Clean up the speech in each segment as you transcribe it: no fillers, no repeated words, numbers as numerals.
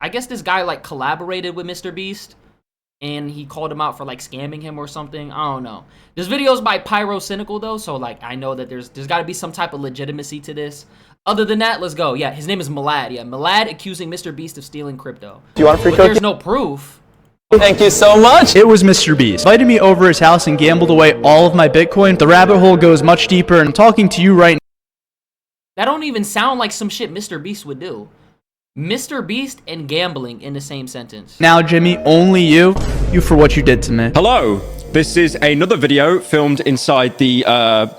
I guess this guy like collaborated with MrBeast, and he called him out for like scamming him or something. I don't know. This video is by Pyro Cynical though, so like I know that there's got to be some type of legitimacy to this. Other than that, let's go. Yeah, his name is Milad. Yeah, Milad accusing MrBeast of stealing crypto. Do you want a free but cookie? There's no proof. Thank you so much. It was MrBeast. Invited me over his house and gambled away all of my Bitcoin. The rabbit hole goes much deeper, and I'm talking to you right now. That don't even sound like some shit MrBeast would do. MrBeast and gambling in the same sentence. Now, Jimmy, only you for what you did to me. Hello. This is another video filmed inside the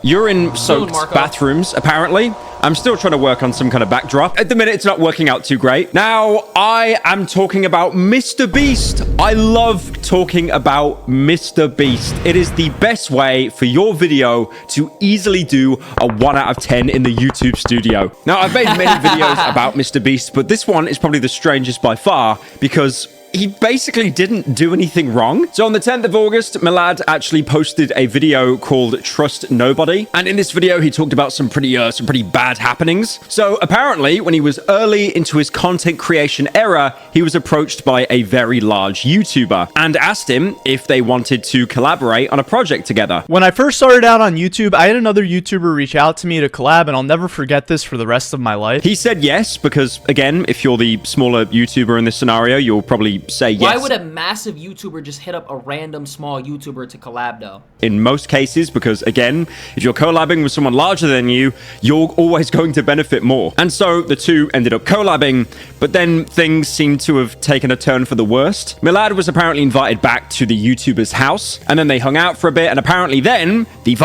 urine-soaked bathrooms, apparently. I'm still trying to work on some kind of backdrop. At the minute, it's not working out too great. Now, I am talking about MrBeast. I love talking about MrBeast. It is the best way for your video to easily do a 1 out of 10 in the YouTube studio. Now, I've made many videos about MrBeast, but this one is probably the strangest by far because he basically didn't do anything wrong. So on the 10th of August, Milad actually posted a video called Trust Nobody. And in this video, he talked about some pretty bad happenings. So apparently, when he was early into his content creation era, he was approached by a very large YouTuber and asked him if they wanted to collaborate on a project together. When I first started out on YouTube, I had another YouTuber reach out to me to collab, and I'll never forget this for the rest of my life. He said yes, because again, if you're the smaller YouTuber in this scenario, you'll probably say yes. Why would a massive YouTuber just hit up a random small YouTuber to collab though? In most cases, because again, if you're collabing with someone larger than you, you're always going to benefit more. And so the two ended up collabing, but then things seemed to have taken a turn for the worst. Milad was apparently invited back to the YouTuber's house, and then they hung out for a bit, and apparently then the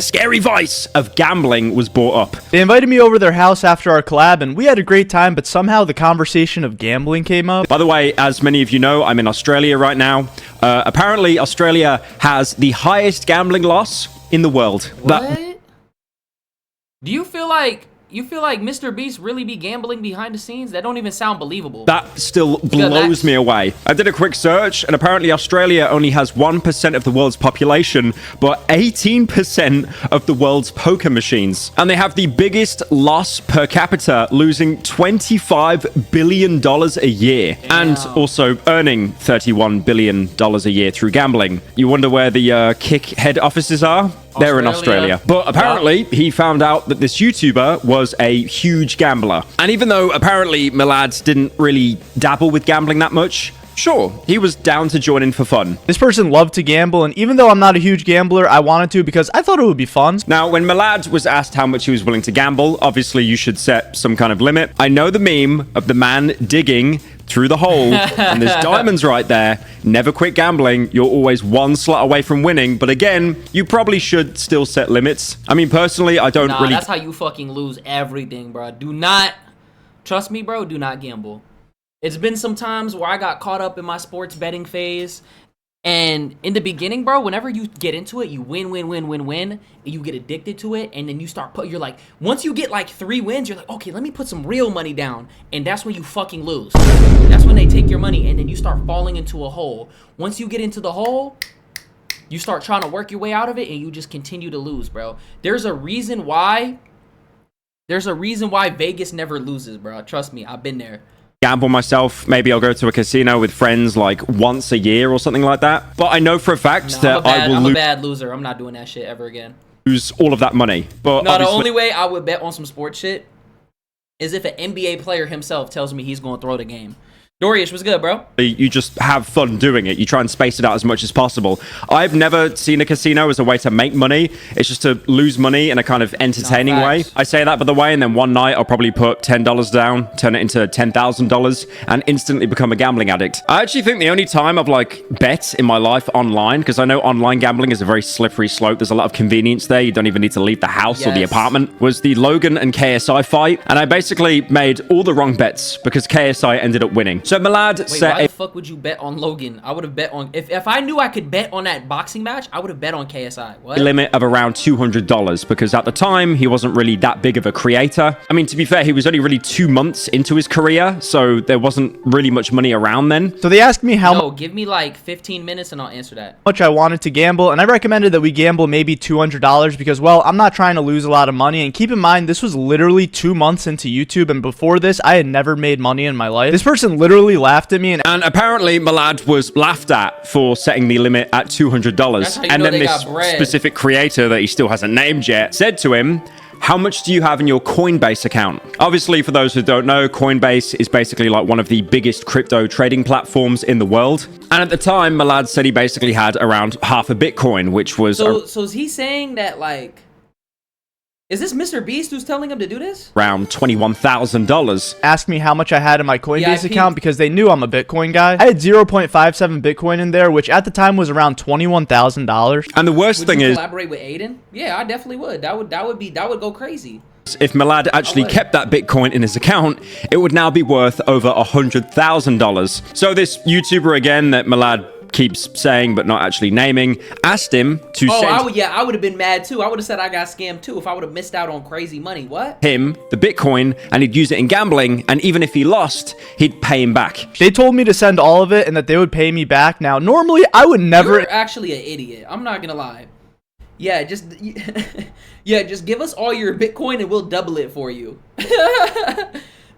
scary vice of gambling was brought up. They invited me over to their house after our collab, and we had a great time, but somehow the conversation of gambling came up. By the way, as many of you know, I'm in Australia right now. Apparently, Australia has the highest gambling loss in the world. What? Do you feel like MrBeast really be gambling behind the scenes? That don't even sound believable. That still blows me away. I did a quick search, and apparently Australia only has 1% of the world's population, but 18% of the world's poker machines. And they have the biggest loss per capita, losing $25 billion a year. Damn. And also earning $31 billion a year through gambling. You wonder where the Kick head offices are? They're in Australia. But apparently, he found out that this YouTuber was a huge gambler. And even though apparently Milad didn't really dabble with gambling that much, sure, he was down to join in for fun. This person loved to gamble, and even though I'm not a huge gambler, I wanted to because I thought it would be fun. Now, when Milad was asked how much he was willing to gamble, obviously you should set some kind of limit. I know the meme of the man digging through the hole, and there's diamonds right there. Never quit gambling. You're always one slot away from winning. But again, you probably should still set limits. I mean, personally, I don't really... That's how you fucking lose everything, bro. Do not... Trust me, bro. Do not gamble. It's been some times where I got caught up in my sports betting phase. And in the beginning, bro, whenever you get into it, you win, and you get addicted to it, and then you start you're like, once you get like 3 wins, you're like, okay, let me put some real money down, and that's when you fucking lose. That's when they take your money, and then you start falling into a hole. Once you get into the hole, you start trying to work your way out of it, and you just continue to lose, bro. There's a reason why Vegas never loses, bro. Trust me, I've been there. Gamble myself. Maybe I'll go to a casino with friends like once a year or something like that. But I know for a fact that I'm a bad loser. I'm not doing that shit ever again. Lose all of that money. But no, the only way I would bet on some sports shit is if an NBA player himself tells me he's going to throw the game. Dorius, what's good, bro? You just have fun doing it. You try and space it out as much as possible. I've never seen a casino as a way to make money. It's just to lose money in a kind of entertaining way. I say that, by the way, and then one night I'll probably put $10 down, turn it into $10,000, and instantly become a gambling addict. I actually think the only time I've like bet in my life online, because I know online gambling is a very slippery slope. There's a lot of convenience there. You don't even need to leave the house or the apartment, was the Logan and KSI fight. And I basically made all the wrong bets because KSI ended up winning. So Milad said... Why the fuck would you bet on Logan? I would have bet on... If I knew I could bet on that boxing match, I would have bet on KSI. What? A limit of around $200 because at the time, he wasn't really that big of a creator. I mean, to be fair, he was only really 2 months into his career, so there wasn't really much money around then. So they asked me how... No, give me like 15 minutes and I'll answer that. Much I wanted to gamble, and I recommended that we gamble maybe $200 because, well, I'm not trying to lose a lot of money. And keep in mind, this was literally 2 months into YouTube, and before this, I had never made money in my life. This person literally literally laughed at me. And apparently, Milad was laughed at for setting the limit at $200. And then this specific creator that he still hasn't named yet said to him, how much do you have in your Coinbase account? Obviously, for those who don't know, Coinbase is basically like one of the biggest crypto trading platforms in the world. And at the time, Milad said he basically had around half a Bitcoin, which was... So is he saying that, like... Is this MrBeast who's telling him to do this? Around $21,000. Asked me how much I had in my Coinbase account because they knew I'm a Bitcoin guy. I had 0.57 Bitcoin in there, which at the time was around $21,000. And the worst thing is... collaborate with Aiden? Yeah, I definitely would. That would go crazy. If Milad actually kept that Bitcoin in his account, it would now be worth over $100,000. So this YouTuber again that Milad keeps saying but not actually naming, asked him to send I would have been mad too. I would have said I got scammed too if I would have missed out on crazy money. What? Him the Bitcoin, and he'd use it in gambling, and even if he lost, he'd pay him back. They told me to send all of it and that they would pay me back. Now, normally I would never... You're actually an idiot. I'm not gonna lie. Yeah, just give us all your Bitcoin and we'll double it for you.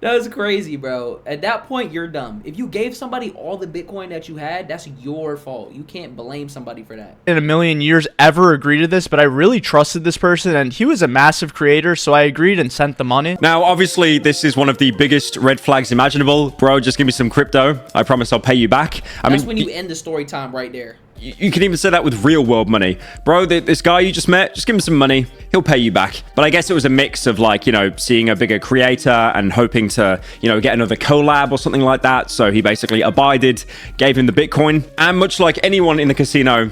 That was crazy, bro. At that point, you're dumb. If you gave somebody all the Bitcoin that you had, that's your fault. You can't blame somebody for that. In a million years ever agree to this, but I really trusted this person, and he was a massive creator, so I agreed and sent the money. Now, obviously, this is one of the biggest red flags imaginable. Bro, just give me some crypto. I promise I'll pay you back. That's when you end the story time right there. You can even say that with real world money. Bro, this guy you just met, just give him some money. He'll pay you back. But I guess it was a mix of like, you know, seeing a bigger creator and hoping to, you know, get another collab or something like that. So he basically abided, gave him the Bitcoin. And much like anyone in the casino,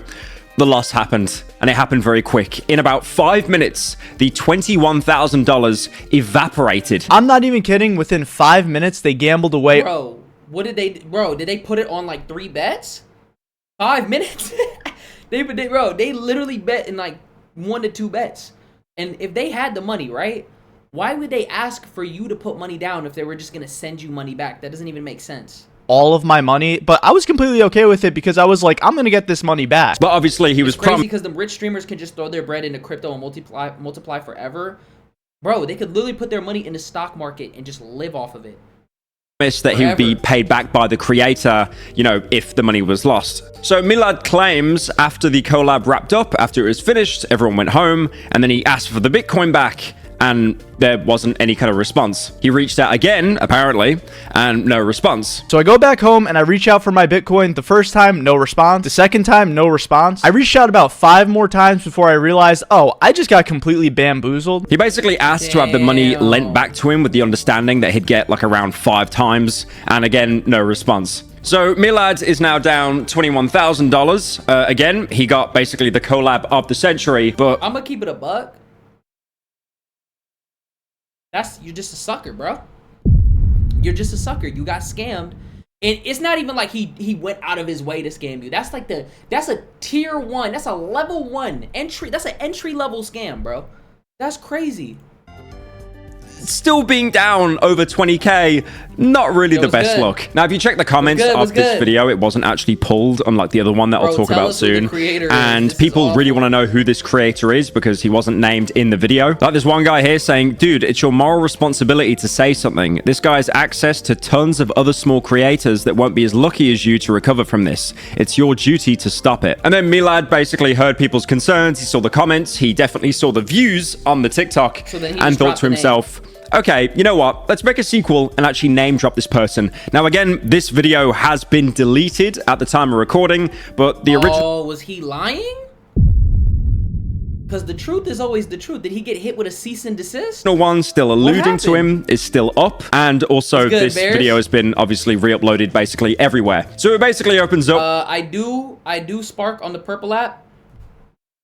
the loss happened. And it happened very quick. In about 5 minutes, the $21,000 evaporated. I'm not even kidding. Within 5 minutes, they gambled away. Bro, did they put it on like 3 bets? 5 minutes? they literally bet in like 1 to 2 bets. And if they had the money, right? Why would they ask for you to put money down if they were just gonna send you money back? That doesn't even make sense. All of my money, but I was completely okay with it because I was like, I'm gonna get this money back. But obviously he was crazy because the rich streamers can just throw their bread into crypto and multiply forever. Bro, they could literally put their money in the stock market and just live off of it. That he would be paid back by the creator, you know, if the money was lost. So Milad claims after the collab wrapped up, after it was finished, everyone went home, and then he asked for the Bitcoin back, and there wasn't any kind of response. He reached out again, apparently, and no response. So I go back home and I reach out for my Bitcoin. The first time, no response. The second time, no response. I reached out about 5 more times before I realized, oh, I just got completely bamboozled. He basically asked to have the money lent back to him with the understanding that he'd get like around 5 times, and again, no response. So Milad is now down $21,000. Again, he got basically the collab of the century, but... I'm gonna keep it a buck. You're just a sucker, bro. You're just a sucker. You got scammed. And it's not even like he went out of his way to scam you. That's like that's a tier 1. That's a level 1 entry. That's an entry level scam, bro. That's crazy. Still being down over 20k, not really the best look. Now, if you check the comments of this video, it wasn't actually pulled, unlike the other one that I'll talk about soon. And people really want to know who this creator is because he wasn't named in the video. Like there's one guy here saying, dude, it's your moral responsibility to say something. This guy has access to tons of other small creators that won't be as lucky as you to recover from this. It's your duty to stop it. And then Milad basically heard people's concerns. He saw the comments. He definitely saw the views on the TikTok and thought to himself, okay, you know what? Let's make a sequel and actually name drop this person. Now, again, this video has been deleted at the time of recording, but the original... Oh, was he lying? Because the truth is always the truth. Did he get hit with a cease and desist? No one still alluding to him is still up. And also, this video has been obviously re-uploaded basically everywhere. So it basically opens up... I do Spark on the purple app.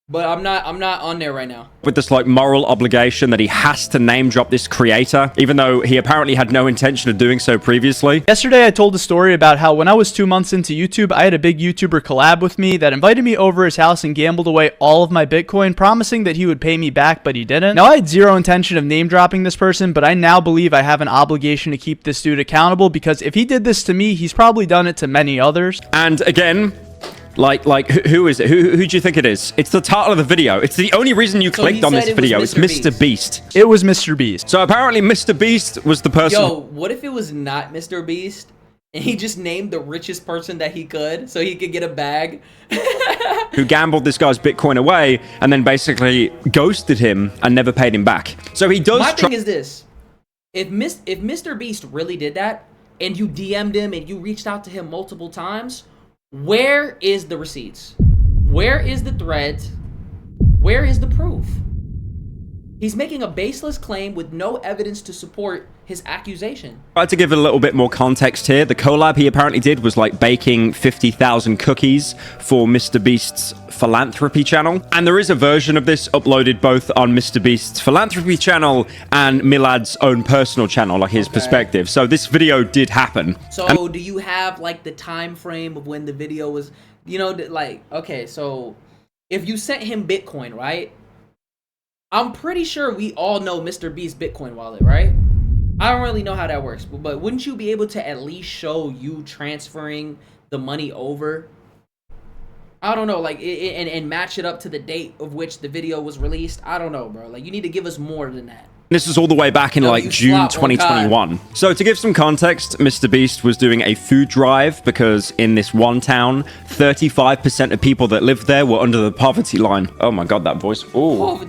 But I'm not on there right now. With this like moral obligation that he has to name drop this creator, even though he apparently had no intention of doing so previously. Yesterday, I told a story about how when I was 2 months into YouTube, I had a big YouTuber collab with me that invited me over his house and gambled away all of my Bitcoin, promising that he would pay me back, but he didn't. Now, I had zero intention of name dropping this person, but I now believe I have an obligation to keep this dude accountable because if he did this to me, he's probably done it to many others. And again... Like, who is it? Who do you think it is? It's the title of the video. It's the only reason you clicked on this video. It's MrBeast. It was MrBeast. So apparently MrBeast was the person... Yo, what if it was not MrBeast? and he just named the richest person that he could so he could get a bag. Who gambled this guy's Bitcoin away and then basically ghosted him and never paid him back. So he does. My thing is this: if MrBeast really did that, and you DM'd him and you reached out to him multiple times, where is the receipts? Where is the threads? Where is the proof? He's making a baseless claim with no evidence to support his accusation. Tried to give it a little bit more context here. The collab he apparently did was like baking 50,000 cookies for MrBeast's philanthropy channel. And there is a version of this uploaded both on MrBeast's philanthropy channel and Milad's own personal channel, like his perspective. So this video did happen. So do you have like the time frame of when the video was, you know, like, okay, so if you sent him Bitcoin, right? I'm pretty sure we all know MrBeast's Bitcoin wallet, right? I don't really know how that works, but wouldn't you be able to at least show you transferring the money over? I don't know, like, and match it up to the date of which the video was released. I don't know, bro. Like, you need to give us more than that. This is all the way back in like June 2021. So to give some context, MrBeast was doing a food drive because in this one town, 35% of people that lived there were under the poverty line. Oh my God, that voice. Ooh,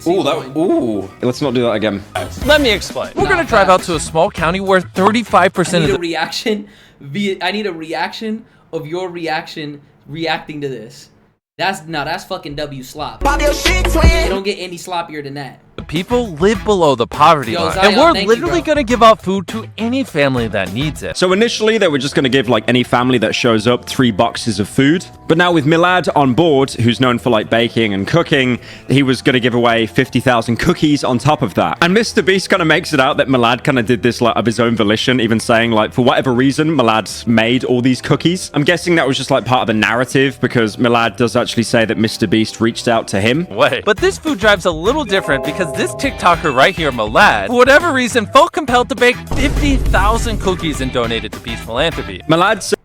let's not do that again. Let me explain. We're gonna drive out to a small county where 35% of the reaction. I need a reaction of your reaction reacting to this. That's fucking W slop. It don't get any sloppier than that. people live below the poverty line. Zion, And we're literally going to give out food to any family that needs it. So initially, they were just going to give like any family that shows up 3 boxes of food. But now with Milad on board, who's known for like baking and cooking, he was going to give away 50,000 cookies on top of that. And MrBeast kind of makes it out that Milad kind of did this like of his own volition, even saying like for whatever reason, Milad made all these cookies. I'm guessing that was just like part of the narrative because Milad does actually say that MrBeast reached out to him. Wait, but this food drive's a little different because this TikToker right here, Milad, for whatever reason, felt compelled to bake 50,000 cookies and donate it to Peace Philanthropy. Milad said,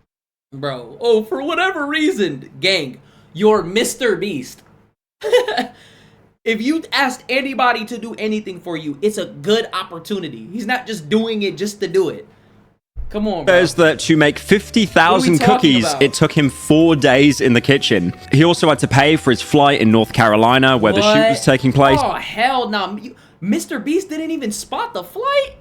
bro, oh, for whatever reason, gang, you're MrBeast. If you asked anybody to do anything for you, it's a good opportunity. He's not just doing it just to do it. Come on, bro. Says that to make 50,000 cookies, it took him 4 days in the kitchen. He also had to pay for his flight in North Carolina, where the shoot was taking place. Oh, hell no. MrBeast didn't even spot the flight?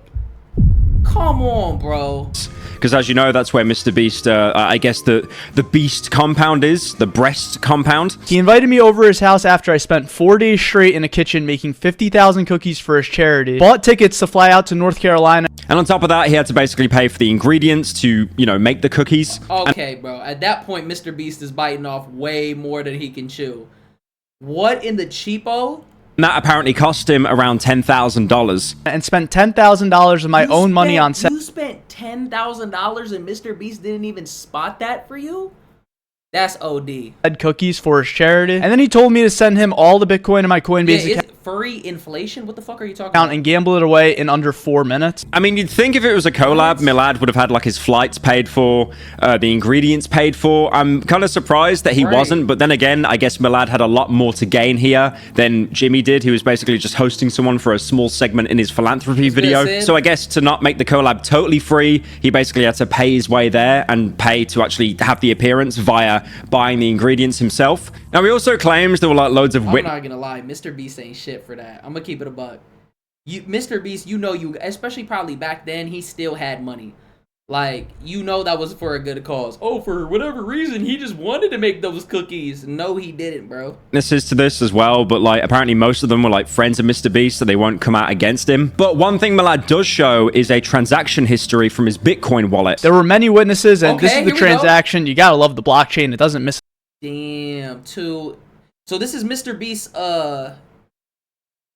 Come on, bro. Because as you know, that's where MrBeast, I guess the Beast compound is, the breast compound. He invited me over his house after I spent 4 days straight in a kitchen making 50,000 cookies for his charity. Bought tickets to fly out to North Carolina. And on top of that, he had to basically pay for the ingredients to, you know, make the cookies. Okay, bro. At that point, MrBeast is biting off way more than he can chew. What in the cheapo? And that apparently cost him around $10,000. And spent $10,000 of my own money on set. You spent $10,000 and MrBeast didn't even spot that for you? That's OD. Cookies for his charity. And then he told me to send him all the Bitcoin in my Coinbase account. Furry inflation? What the fuck are you talking about? And gamble it away in under 4 minutes. I mean, you'd think if it was a collab, Milad would have had like his flights paid for, the ingredients paid for. I'm kind of surprised that he wasn't. But then again, I guess Milad had a lot more to gain here than Jimmy did. He was basically just hosting someone for a small segment in his philanthropy video. So I guess to not make the collab totally free, he basically had to pay his way there and pay to actually have the appearance via buying the ingredients himself. Now, he also claims there were like loads of I'm not gonna lie, MrBeast ain't shit for that. I'm gonna keep it a buck. MrBeast, you especially probably back then, he still had money. Like, you know that was for a good cause. Oh, for whatever reason, he just wanted to make those cookies. No, he didn't, bro. This is to this as well, but like apparently most of them were like friends of MrBeast, so they won't come out against him. But one thing Milad does show is a transaction history from his Bitcoin wallet. There were many witnesses, and this is the transaction. You gotta love the blockchain. It doesn't miss. Damn, so this is MrBeast's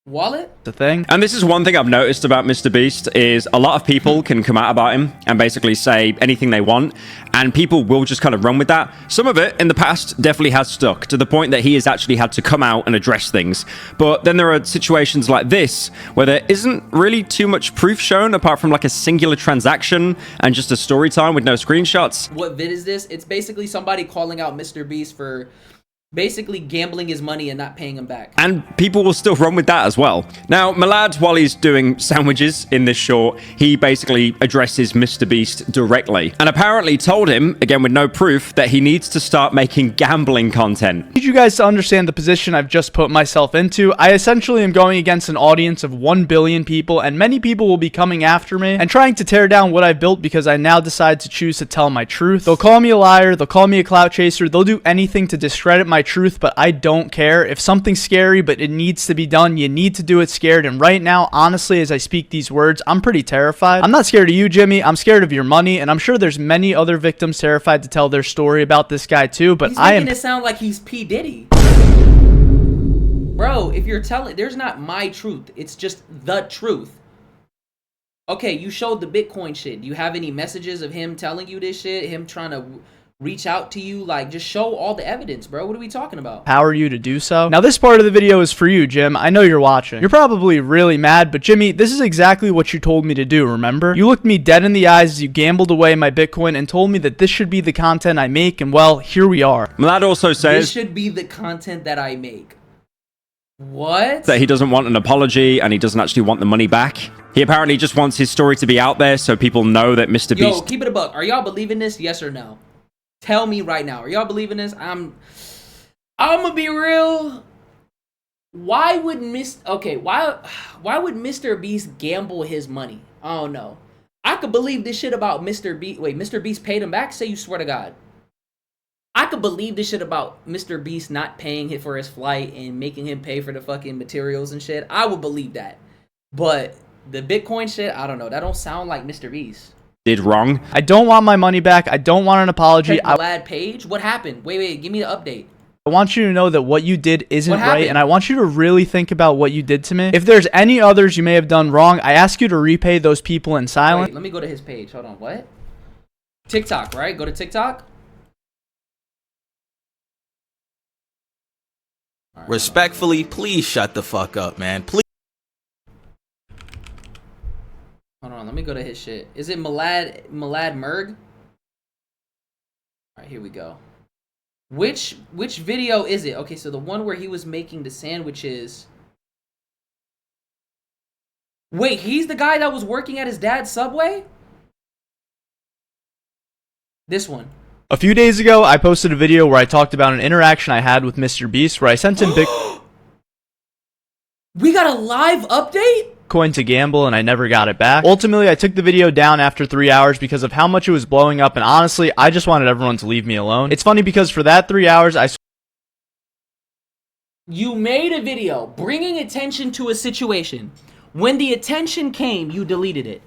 wallet? The thing. And this is one thing I've noticed about MrBeast is a lot of people can come out about him and basically say anything they want, and people will just kind of run with that. Some of it in the past definitely has stuck to the point that he has actually had to come out and address things. But then there are situations like this where there isn't really too much proof shown apart from like a singular transaction and just a story time with no screenshots. What vid is this? It's basically somebody calling out MrBeast for Basically gambling his money and not paying him back. And people will still run with that as well. Now, Malad, while he's doing sandwiches in this short, he basically addresses MrBeast directly and apparently told him, again with no proof, that he needs to start making gambling content. I need you guys to understand the position I've just put myself into. I essentially am going against an audience of 1 billion people, and many people will be coming after me and trying to tear down what I've built because I now decide to choose to tell my truth. They'll call me a liar, they'll call me a clout chaser, they'll do anything to discredit my truth, but I don't care. If something's scary but it needs to be done, you need to do it scared. And right now, honestly, as I speak these words, I'm pretty terrified. I'm not scared of you, Jimmy. I'm scared of your money, and I'm sure there's many other victims terrified to tell their story about this guy too, but He's I am making it sound like he's P. Diddy. Bro, if you're telling, there's not my truth. It's just the truth. Okay, you showed the Bitcoin shit. Do you have any messages of him telling you this shit? Him trying to reach out to you? Like, just show all the evidence, bro. What are we talking about? empower you to do so. Now, this part of the video is for you, Jim. I know you're watching. You're probably really mad, but Jimmy, this is exactly what you told me to do, remember? You looked me dead in the eyes as you gambled away my Bitcoin and told me that this should be the content I make, and well, here we are. Malad also says This should be the content that I make. What? that he doesn't want an apology and he doesn't actually want the money back. He apparently just wants his story to be out there so people know that MrBeast... Yo, keep it a buck. Are y'all believing this? Yes or no? Tell me right now. Are y'all believing this? I'm gonna be real. Why would why would MrBeast gamble his money? I don't know. I could believe this shit about MrBeast. Wait, MrBeast paid him back? Say you swear to God. I could believe this shit about MrBeast not paying him for his flight and making him pay for the fucking materials and shit. I would believe that. But the Bitcoin shit, I don't know. That don't sound like MrBeast. did wrong. I don't want my money back. I don't want an apology. Lad page? What happened? Wait, give me the update. I want you to know that what you did isn't What right, happened? and I want you to really think about what you did to me. If there's any others you may have done wrong, I ask you to repay those people in silence. Wait, let me go to his page. Hold on, what? TikTok, right? Go to TikTok. All right, Respectfully, please shut the fuck up, man. Please. hold on, let me go to his shit. Is it Malad Merg? All right, here we go. Which video is it? Okay, so the one where he was making the sandwiches. Wait, he's the guy that was working at his dad's Subway? This one. A few days ago, I posted a video where I talked about an interaction I had with MrBeast where I sent him We got a live update? Bitcoin to gamble and I never got it back. Ultimately, I took the video down after 3 hours because of how much it was blowing up, and honestly, I just wanted everyone to leave me alone. It's funny because for that 3 hours, You made a video bringing attention to a situation. When the attention came, you deleted it.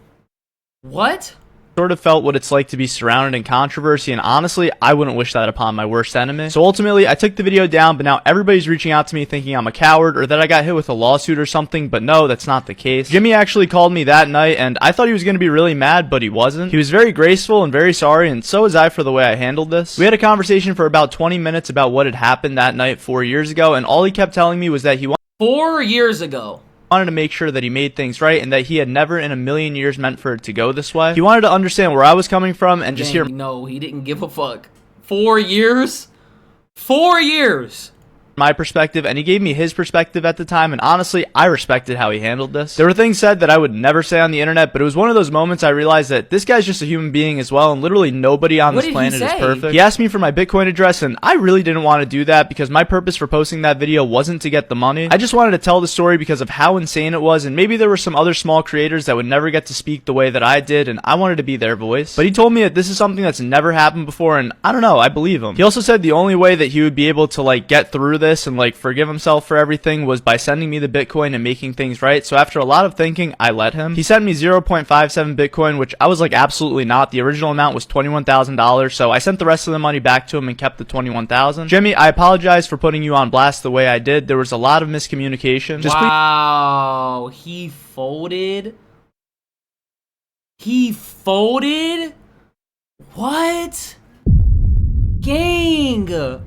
What? sort of felt what it's like to be surrounded in controversy, and honestly, I wouldn't wish that upon my worst enemy. So ultimately, I took the video down, but now everybody's reaching out to me thinking I'm a coward or that I got hit with a lawsuit or something, but no, that's not the case. Jimmy actually called me that night, and I thought he was going to be really mad, but he wasn't. He was very graceful and very sorry, and so was I for the way I handled this. We had a conversation for about 20 minutes about what had happened that night 4 years ago, and all he kept telling me was that he 4 years ago. wanted to make sure that he made things right and that he had never in a million years meant for it to go this way. He wanted to understand where I was coming from and just hear No, he didn't give a fuck. 4 years? 4 years! my perspective, and he gave me his perspective at the time, and honestly, I respected how he handled this. There were things said that I would never say on the internet, but it was one of those moments I realized that this guy's just a human being as well, and literally nobody on What this did he planet is say? perfect. He asked me for my Bitcoin address, and I really didn't want to do that because my purpose for posting that video wasn't to get the money. I just wanted to tell the story because of how insane it was, and maybe there were some other small creators that would never get to speak the way that I did, and I wanted to be their voice. But he told me that this is something that's never happened before, and I don't know, I believe him. He also said the only way that he would be able to like get through this and like forgive himself for everything was by sending me the Bitcoin and making things right. So after a lot of thinking, I let him. He sent me 0.57 Bitcoin, which I was like, absolutely not. The original amount was $21,000, so I sent the rest of the money back to him and kept the $21,000. Jimmy, I apologize for putting you on blast the way I did. There was a lot of miscommunication. Wow, he folded? He folded? What? Gang!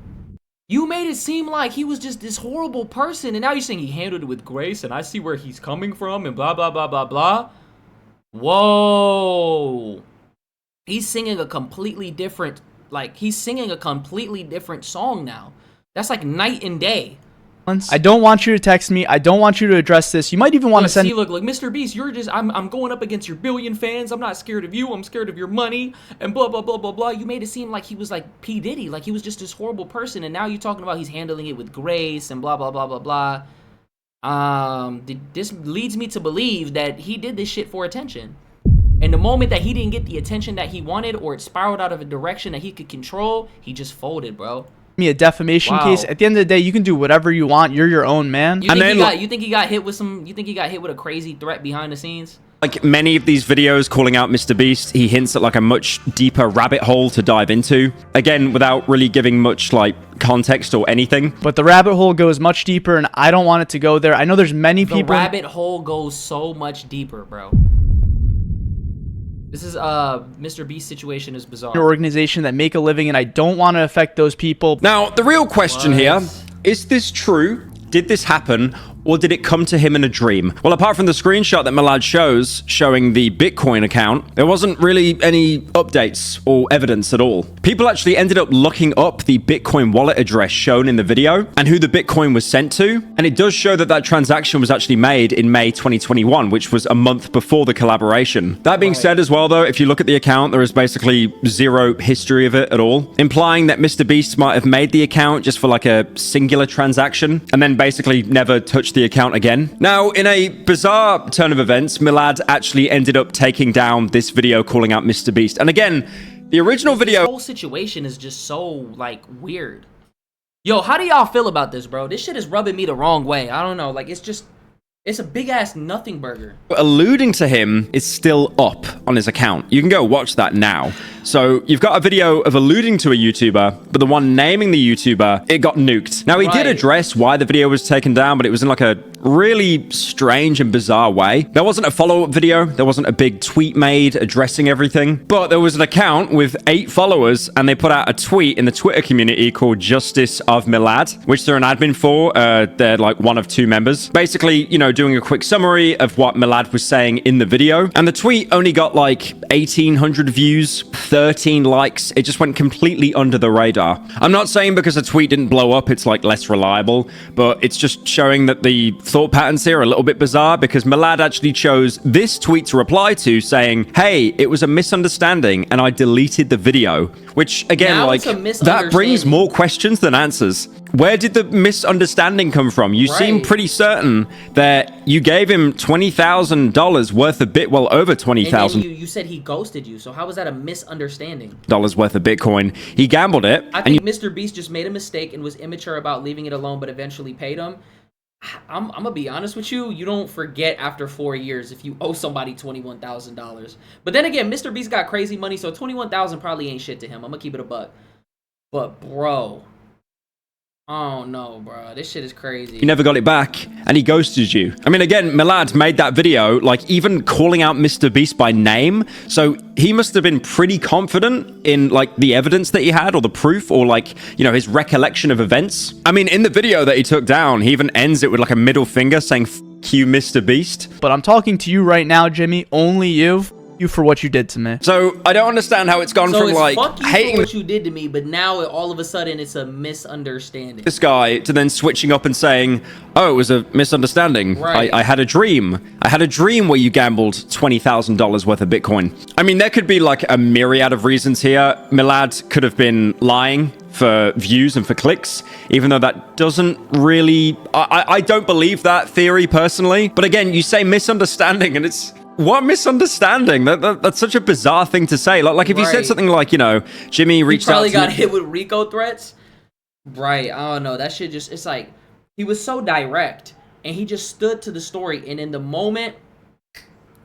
You made it seem like he was just this horrible person, and now you're saying he handled it with grace, and I see where he's coming from, and blah, blah, blah, blah, blah. Whoa. He's singing a completely different, he's singing a completely different song now. That's like night and day. I don't want you to text me. I don't want you to address this. You might even want to send. See, look, Mr. Beast, you're just. I'm going up against your billion fans. I'm not scared of you. I'm scared of your money and blah blah blah blah blah. You made it seem like he was like P Diddy, like he was just this horrible person, and now you're talking about he's handling it with grace and blah blah blah blah blah. This leads me to believe that he did this shit for attention. And the moment that he didn't get the attention that he wanted, or it spiraled out of a direction that he could control, he just folded, bro. Me a defamation case. At the end of the day, you can do whatever you want. You're your own man. You think he got hit with some? You think he got hit with a crazy threat behind the scenes? Like many of these videos calling out MrBeast, he hints at like a much deeper rabbit hole to dive into. Again, without really giving much like context or anything. But the rabbit hole goes much deeper, and I don't want it to go there. I know there's many people. The rabbit hole goes so much deeper, bro. This is MrBeast situation is bizarre. Your organization that make a living, and I don't want to affect those people. Now, the real question here, is this true? Did this happen? Or did it come to him in a dream? Well, apart from the screenshot that Milad shows showing the Bitcoin account, there wasn't really any updates or evidence at all. People actually ended up looking up the Bitcoin wallet address shown in the video and who the Bitcoin was sent to. And it does show that that transaction was actually made in May 2021, which was a month before the collaboration. That being said as well, though, if you look at the account, there is basically zero history of it at all, implying that MrBeast might have made the account just for like a singular transaction and then basically never touched the account again. Now, in a bizarre turn of events, Milad actually ended up taking down this video calling out MrBeast. And again, the original video... This whole situation is just so, like, weird. Yo, how do y'all feel about this, bro? This shit is rubbing me the wrong way. I don't know. Like, it's just... It's a big-ass nothing burger. Alluding to him is still up on his account. You can go watch that now. So you've got a video of alluding to a YouTuber, but the one naming the YouTuber, it got nuked. Now, he did address why the video was taken down, but it was in like a really strange and bizarre way. There wasn't a follow-up video. There wasn't a big tweet made addressing everything, but there was an account with 8 followers, and they put out a tweet in the Twitter community called Justice of Milad, which they're an admin for. They're like one of 2 members. Basically, you know, doing a quick summary of what Milad was saying in the video. And the tweet only got like 1,800 views, 13 likes. It just went completely under the radar. I'm not saying because a tweet didn't blow up, it's like less reliable, but it's just showing that the thought patterns here are a little bit bizarre because Milad actually chose this tweet to reply to saying, hey, it was a misunderstanding and I deleted the video, which again, now like that brings more questions than answers. Where did the misunderstanding come from? You seem pretty certain that you gave him $20,000 worth of bit, well over $20,000. You said he ghosted you, so how was that a misunderstanding? Dollars worth of Bitcoin. He gambled it. I think MrBeast just made a mistake and was immature about leaving it alone, but eventually paid him. I'm gonna be honest with you. You don't forget after 4 years if you owe somebody $21,000. But then again, MrBeast got crazy money, so $21,000 probably ain't shit to him. I'm gonna keep it a buck. But bro. Oh no, bro. This shit is crazy. You never got it back, and he ghosted you. I mean, again, Milad made that video, like, even calling out MrBeast by name, so he must have been pretty confident in, like, the evidence that he had, or the proof, or, like, you know, his recollection of events. I mean, in the video that he took down, he even ends it with, like, a middle finger saying, F you, MrBeast. But I'm talking to you right now, Jimmy, only you for what you did to me. So I don't understand how it's gone from like hating what you did to me, but now all of a sudden it's a misunderstanding. This guy to then switching up and saying, "Oh, it was a misunderstanding. I had a dream. I had a dream where you gambled $20,000 worth of Bitcoin." I mean, there could be like a myriad of reasons here. Milad could have been lying for views and for clicks, even though that doesn't really... I don't believe that theory personally. But again, you say misunderstanding and it's... What misunderstanding? That's such a bizarre thing to say. Like if you said something like, you know, Jimmy reached out to... He probably got hit with RICO threats. Right, I don't know. That shit just... It's like, he was so direct, and he just stood to the story, and in the moment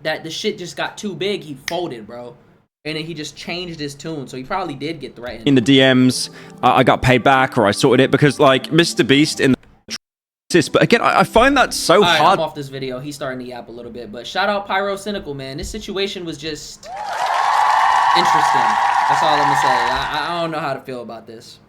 that the shit just got too big, he folded, bro. And then he just changed his tune, so he probably did get threatened. In the DMs, I got paid back, or I sorted it, because, like, MrBeast in the... But again, I find that so hard. I'm off this video. He's starting to yap a little bit, but shout out Pyro Cynical, man. This situation was just interesting. That's all I'm gonna say. I don't know how to feel about this.